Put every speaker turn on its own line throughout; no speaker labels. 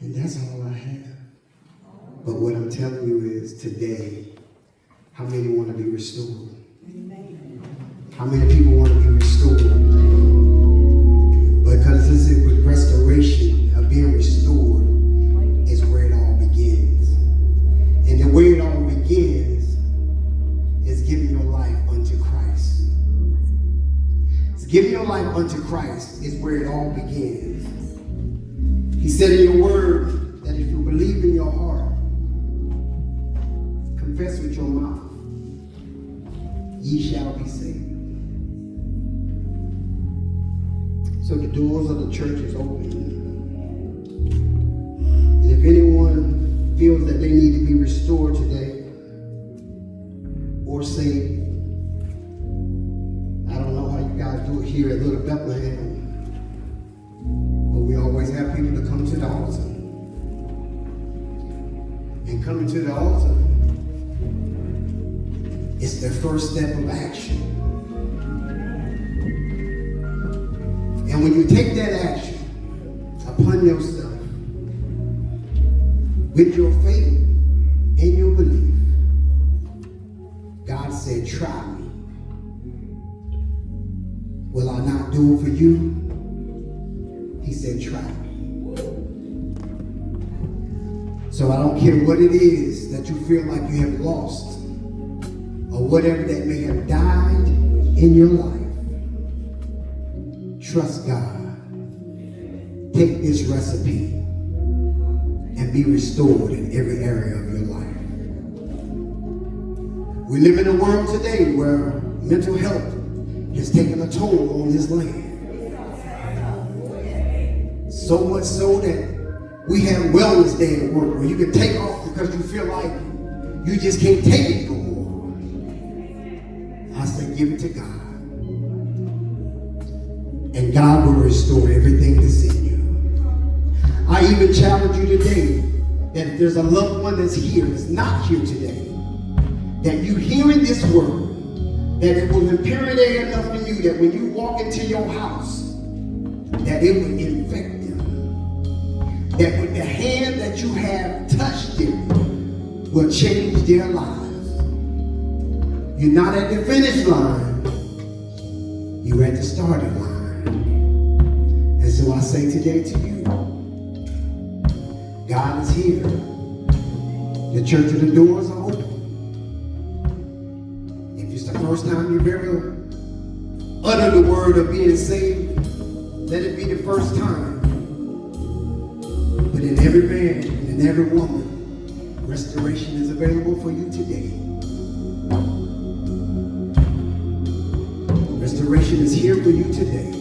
And that's all I have. But what I'm telling you is today, how many want to be restored? How many people want to be restored? Because this is with restoration of being restored is where it all begins. And the way it all begins is giving your life unto Christ. Giving your life unto Christ is where it all begins. He said in your word that if you believe in your heart, confess with your mouth, ye shall be saved. So the doors of the church is open. And if anyone feels that they need to be restored today or saved, I don't know how you guys do it here at Little Bethlehem, but we always have people to come to the altar. And coming to the altar, it's their first step of action. And when you take that action upon yourself, with your faith and your belief, God said, try me. Will I not do it for you? He said, try me. So I don't care what it is that you feel like you have lost or whatever that may have died in your life. Trust God. Take this recipe and be restored in every area of your life. We live in a world today where mental health has taken a toll on this land. So much so that we have wellness day at work where you can take off because you feel like you just can't take it no more. I say give it to God. And God will restore everything that's in you. I even challenge you today that if there's a loved one that's here, that's not here today, that you hearing this word, that it will impregnate enough in you that when you walk into your house, that it will infect them. That with the hand that you have touched them will change their lives. You're not at the finish line, you're at the starting line. And so I say today to you, God is here. The church of the doors are open. If it's the first time you've ever uttered the word of being saved, let it be the first time. But in every man and in every woman, restoration is available for you today. Restoration is here for you today.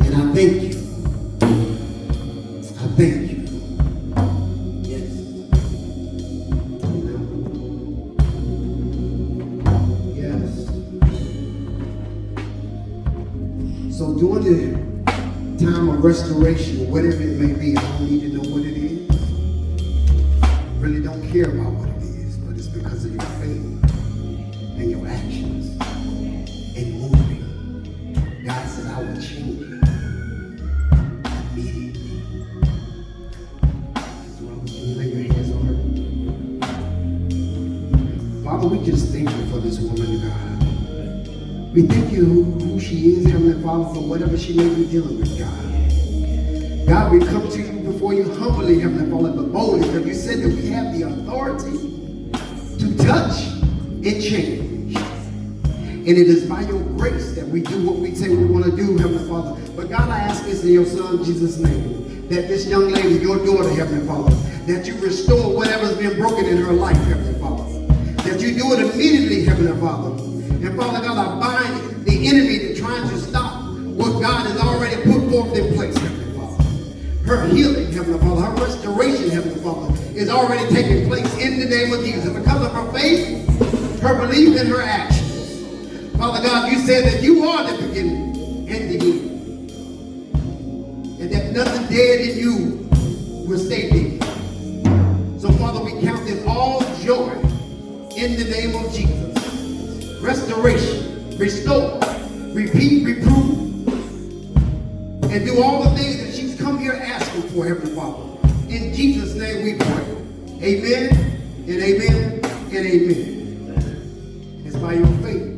And I thank you. I thank you. Yes. Yes. So during the time of restoration, whatever it may be, I don't need to know what it is. Really don't care about what it is, but it's because of your faith and your actions and moving. God said, I will change you immediately. Can you lay your hands on her? Father, we just thank you for this woman, God. We thank you who she is, Heavenly Father, for whatever she may be dealing with, God. God, we come to you before you humbly, Heavenly Father, but boldly, because you said that we have the authority to touch and change. And it is by your grace that we do what we say we want to do, Heavenly Father. But God, I ask this in your Son, Jesus' name, that this young lady, your daughter, Heavenly Father, that you restore whatever's been broken in her life, Heavenly Father. That you do it immediately, Heavenly Father. And Father God, I bind the enemy that's trying to stop what God has already put forth in place, Heavenly Father. Her healing, Heavenly Father, her restoration, Heavenly Father, is already taking place in the name of Jesus. Because of her faith, her belief, and her actions. Father God, you said that you are the beginning and the end. And that nothing dead in you will stay dead. So Father, we count this all joy in the name of Jesus. Restoration, restore, repeat, reprove, and do all the things that she's come here asking for. before Heavenly Father. In Jesus' name we pray. Amen and amen and amen. It's by your faith